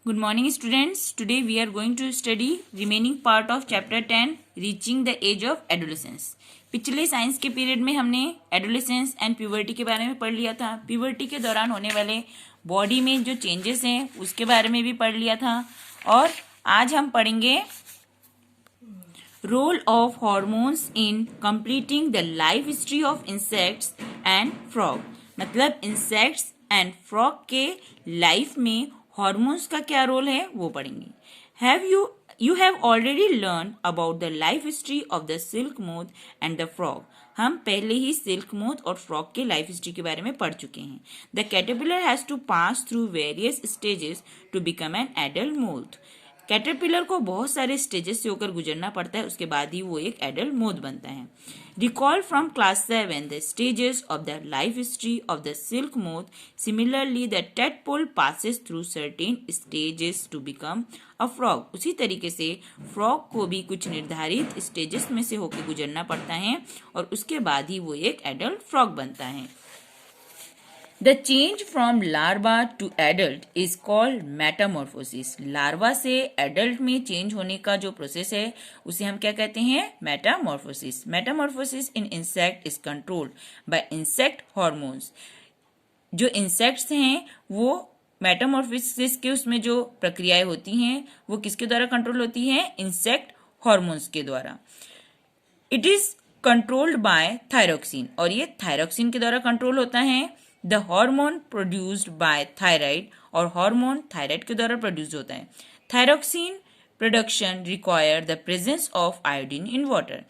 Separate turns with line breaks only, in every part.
Good morning students. Today we are going to study remaining part of chapter 10 reaching the age of adolescence. पिछले science के period में हमने adolescence and puberty के बारे में पढ़ लिया था. प्यूबर्टी के दौरान होने वाले बॉडी में जो चेंजेस हैं उसके बारे में भी पढ़ लिया था. और आज हम पढ़ेंगे role of hormones in completing the life history of insects and frog. मतलब इंसेक्ट्स एंड फ्रॉग के लाइफ में हॉर्मोन्स का क्या रोल है वो पढ़ेंगे. You have already learn about the life history of the silk moth and the frog. हम पहले ही सिल्क मोथ और फ्रॉग के लाइफ हिस्ट्री के बारे में पढ़ चुके हैं. The caterpillar has to pass through various stages to become an adult moth. Caterpillar को बहुत सारे स्टेजेस से होकर गुजरना पड़ता है, उसके बाद ही वो एक एडल्ट मोथ बनता है. Recall from class 7 the stages of the life history of the silk moth. Similarly the tadpole passes through certain stages to become a frog. उसी तरीके से फ्रॉग को भी कुछ निर्धारित स्टेजेस में से होकर गुजरना पड़ता है और उसके बाद ही वो एक एडल्ट फ्रॉग बनता है. The change from larva to adult is called metamorphosis. Larva से एडल्ट में चेंज होने का जो प्रोसेस है उसे हम क्या कहते हैं? Metamorphosis. Metamorphosis in insect is controlled by insect hormones. जो इंसेक्ट्स हैं वो मेटामॉर्फोसिस के उसमें जो प्रक्रियाएं होती हैं वो किसके द्वारा कंट्रोल होती हैं? इंसेक्ट हॉर्मोन्स के द्वारा. It is controlled by thyroxine और ये थायरोक्सिन के द्वारा कंट्रोल होता है. The hormone produced by thyroid और हार्मोन थायराइड के द्वारा प्रोड्यूस होता है. Thyroxine production require the presence of iodine in water.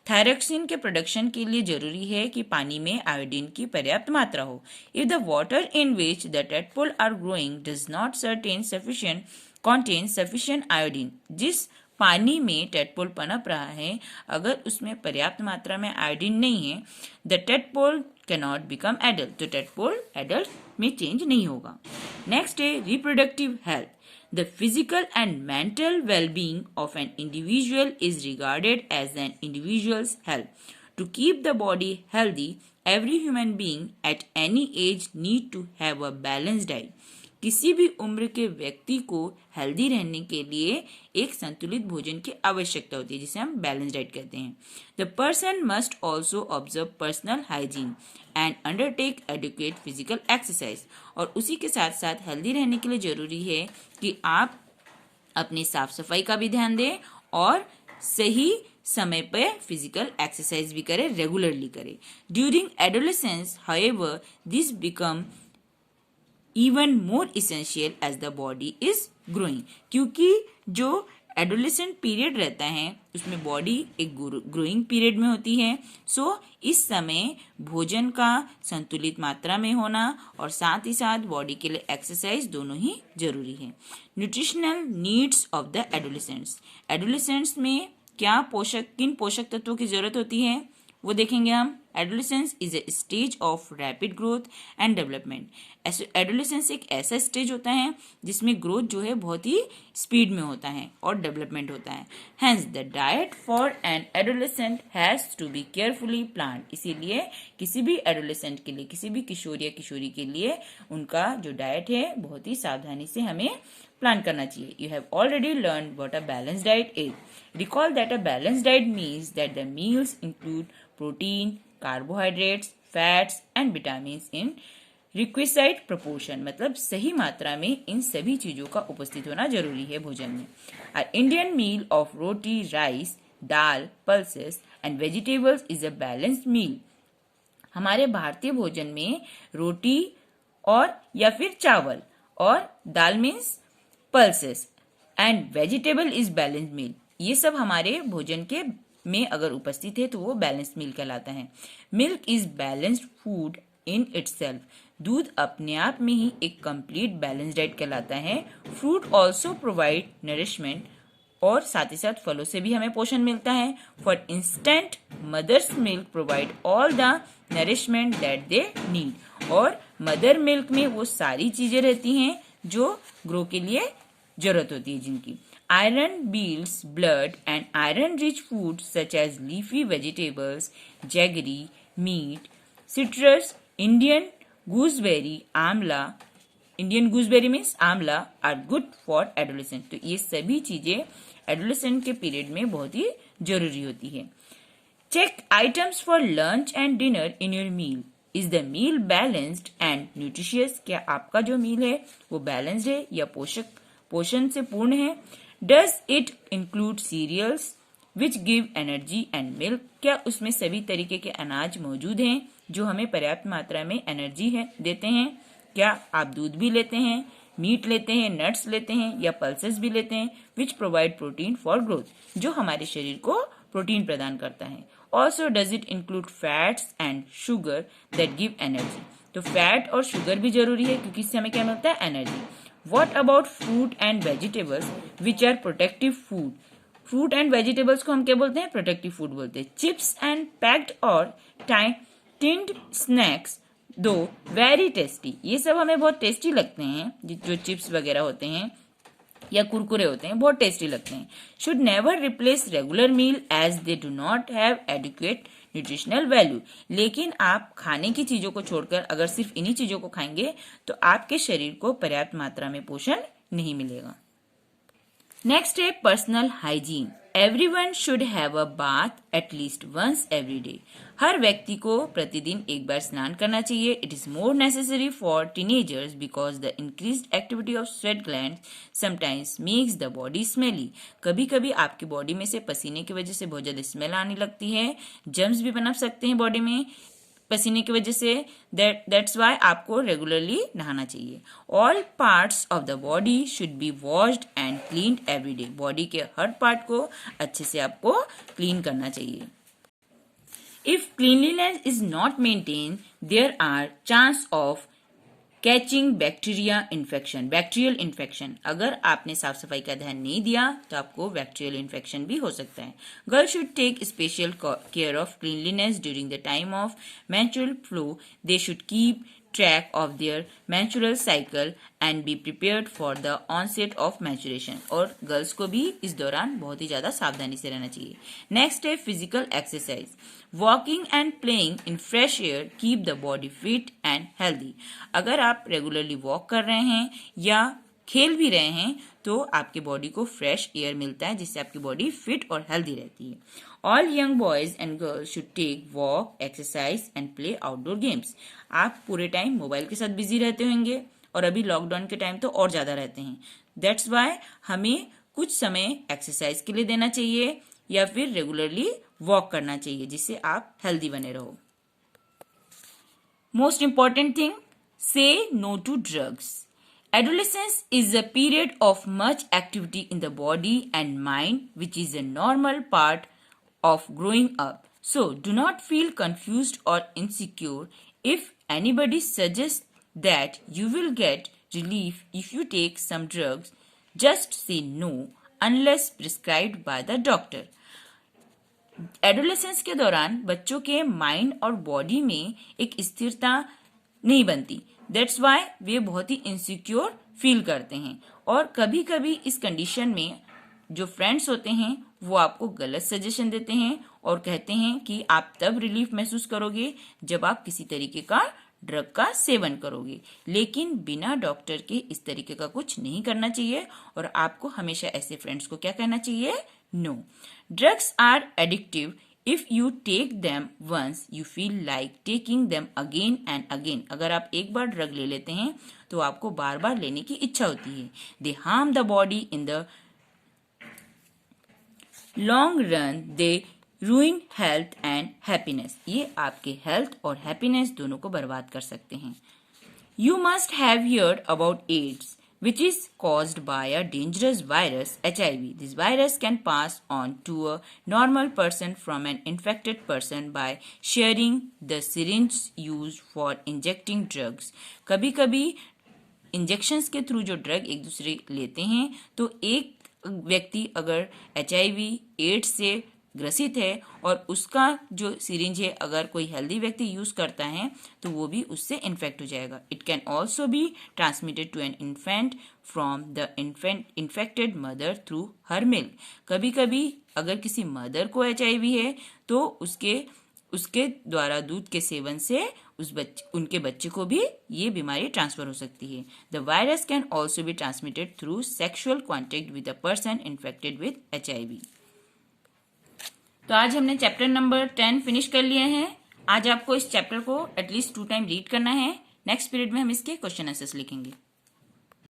Thyroxine के प्रोडक्शन के लिए जरूरी है कि पानी में आयोडीन की पर्याप्त मात्रा हो. If the water in which the tadpole are growing does not contain sufficient iodine. जिस पानी में टेडपोल पनप रहा है अगर उसमें पर्याप्त मात्रा में आयोडीन नहीं है the tadpole cannot become adult. तो टेडपोल एडल्ट में चेंज नहीं होगा. नेक्स्ट है reproductive health. The physical and mental well-being of an individual is regarded as an individual's health. To keep the body healthy, every human being at any age need to have a balanced diet. किसी भी उम्र के व्यक्ति को healthy रहने के लिए एक संतुलित भोजन की आवश्यकता होती है जिसे हम बैलेंस डाइट कहते हैं. The person must also observe personal hygiene and undertake educate physical exercise. और उसी के साथ साथ हेल्दी रहने के लिए जरूरी है कि आप अपनी साफ सफाई का भी ध्यान दें और सही समय पर फिजिकल एक्सरसाइज भी करें, रेगुलरली करें. During adolescence however this become even more essential as the body is growing. क्योंकि जो एडोलेसेंट पीरियड रहता है उसमें बॉडी एक ग्रोइंग पीरियड में होती है. सो इस समय भोजन का संतुलित मात्रा में होना और साथ ही साथ बॉडी के लिए एक्सरसाइज दोनों ही जरूरी है. Nutritional needs of the adolescents. Adolescents में किन पोषक तत्वों की जरूरत होती है वो देखेंगे हम. Adolescence is a stage of rapid growth and development. Adolescence एक ऐसा स्टेज होता है जिसमें ग्रोथ जो है बहुत ही स्पीड में होता है और डेवलपमेंट होता है. Hence the diet for an adolescent has to be carefully plan. इसीलिए किसी भी एडोलेसेंट के लिए, किसी भी किशोर या किशोरी के लिए उनका जो डाइट है बहुत ही सावधानी से हमें प्लान करना चाहिए. You have already learn what a balance diet is. Recall that a balance diet means that the meals include protein, carbohydrates, fats and vitamins in requisite proportion. मतलब सही मात्रा में इन सभी चीजों का उपस्थित होना जरूरी है भोजन में. Indian meal of roti, rice, dal, pulses and vegetables is a balanced meal. हमारे भारतीय भोजन में रोटी और या फिर चावल और दाल means pulses and vegetable is balanced meal. ये सब हमारे भोजन के में अगर उपस्थित है तो वो बैलेंस्ड मील कहलाता है. Milk is balanced food in itself. दूध अपने आप में ही एक कंप्लीट बैलेंस डाइट कहलाता है. फ्रूट ऑल्सो प्रोवाइड नरिशमेंट और साथ ही साथ फलों से भी हमें पोषण मिलता है. For instant mother's milk provide all the nourishment that they need. और मदर मिल्क में वो सारी चीजें रहती हैं जो ग्रो के लिए जरूरत होती है जिनकी. Iron builds blood and iron-rich foods such as leafy vegetables, jaggery, meat, citrus, Indian gooseberry, amla, Indian gooseberry means आंवला आर गुड फॉर एडोलेसेंट। तो ये सभी चीजें एडोलेसेंट के पीरियड में बहुत ही जरूरी होती है। Check items for lunch and dinner in your meal. Is the meal balanced and nutritious? क्या आपका जो मील है वो बैलेंस्ड है या पोषण से पूर्ण है? Does it include cereals which give energy and milk? क्या उसमें सभी तरीके के अनाज मौजूद हैं जो हमें पर्याप्त मात्रा में एनर्जी देते हैं? क्या आप दूध भी लेते हैं, मीट लेते हैं, नट्स लेते हैं या पल्सेस भी लेते हैं which provide protein for growth, जो हमारे शरीर को प्रोटीन प्रदान करता है? Also does it include fats and sugar that give energy? तो फैट और शुगर भी जरूरी है क्योंकि इससे हमें क्या मिलता है? Energy. What about fruit and vegetables which are protective food? Fruit and vegetables को हम क्या बोलते हैं? प्रोटेक्टिव फूड बोलते हैं। चिप्स एंड पैक्ड और tinned snacks though very tasty, ये सब हमें बहुत टेस्टी लगते हैं, जो चिप्स वगैरह होते हैं या कुरकुरे होते हैं, बहुत टेस्टी लगते हैं। Should never replace regular meal as they do not have adequate nutritional value. लेकिन आप खाने की चीजों को छोड़कर अगर सिर्फ इन्हीं चीजों को खाएंगे तो आपके शरीर को पर्याप्त मात्रा में पोषण नहीं मिलेगा। नेक्स्ट है personal hygiene. Everyone should have a bath at least once every day. हर व्यक्ति को प्रतिदिन एक बार स्नान करना चाहिए। It is more necessary for teenagers because the increased activity of sweat gland sometimes makes the body smelly. कभी कभी आपकी बॉडी में से पसीने की वजह से बहुत ज्यादा स्मेल आने लगती है, जर्म्स भी पनप सकते हैं बॉडी में पसीने की वजह से। दैट्स वाई आपको रेगुलरली नहाना चाहिए। All parts of the body should be washed and cleaned every day. Body के हर पार्ट को अच्छे से आपको क्लीन करना चाहिए। If cleanliness is not maintain there are chance of catching bacteria infection, bacterial infection. अगर आपने साफ सफाई का ध्यान नहीं दिया तो आपको बैक्टीरियल इन्फेक्शन भी हो सकता है। Girl should take special care of cleanliness during the time of menstrual flow. They should keep track of their menstrual cycle and be prepared for the onset of menstruation. और girls को भी इस दौरान बहुत ही ज्यादा सावधानी से रहना चाहिए। नेक्स्ट है physical exercise. Walking and playing in fresh air keep the body fit and healthy. अगर आप रेगुलरली वॉक कर रहे हैं या खेल भी रहे हैं तो आपकी बॉडी को फ्रेश एयर मिलता है जिससे आपकी बॉडी फिट और हेल्दी रहती है। All young boys and girls should take walk, exercise and play outdoor games. आप पूरे टाइम मोबाइल के साथ बिजी रहते होंगे और अभी लॉकडाउन के टाइम तो और ज्यादा रहते हैं। दैट्स वाई हमें कुछ समय एक्सरसाइज के लिए देना चाहिए या फिर रेगुलरली वॉक करना चाहिए जिससे आप हेल्दी बने रहो। Most important thing, say no to drugs. Adolescence is a period of much activity in the body and mind, which is a normal part of growing up. So, do not feel confused or insecure if anybody suggests that you will get relief if you take some drugs. Just say no unless prescribed by the doctor. Adolescence के दौरान बच्चों के mind और body में एक स्थिरता नहीं बनती। दैट्स वाई वे बहुत ही इनसिक्योर फील करते हैं और कभी कभी इस कंडीशन में जो फ्रेंड्स होते हैं वो आपको गलत सजेशन देते हैं और कहते हैं कि आप तब रिलीफ महसूस करोगे जब आप किसी तरीके का ड्रग का सेवन करोगे। लेकिन बिना डॉक्टर के इस तरीके का कुछ नहीं करना चाहिए और आपको हमेशा ऐसे फ्रेंड्स को क्या कहना चाहिए? No. Drugs are addictive. If you take them once, you feel like taking them again and again. अगर आप एक बार ड्रग ले लेते हैं तो आपको बार बार लेने की इच्छा होती है। They harm the body in the long run. They ruin health and happiness. ये आपके हेल्थ और हैप्पीनेस दोनों को बर्बाद कर सकते हैं। You must have heard about AIDS, which is caused by a dangerous virus, HIV. This virus can pass on to a normal person from an infected person by sharing the syringe used for injecting drugs. कभी कभी injections के through जो drug एक दूसरे लेते हैं तो एक व्यक्ति अगर HIV एड्स से ग्रसित है और उसका जो सिरिंज है अगर कोई हेल्दी व्यक्ति यूज करता है तो वो भी उससे इन्फेक्ट हो जाएगा। It can also be transmitted to an infant from the infected mother through her milk. कभी कभी अगर किसी मदर को HIV है तो उसके द्वारा दूध के सेवन से उनके बच्चे को भी ये बीमारी ट्रांसफर हो सकती है। The virus can also be transmitted through sexual contact with a person infected with HIV। तो आज हमने चैप्टर नंबर 10 फिनिश कर लिए हैं। आज आपको इस चैप्टर को एटलीस्ट 2 टाइम रीड करना है। नेक्स्ट पीरियड में हम इसके क्वेश्चन आंसर्स लिखेंगे।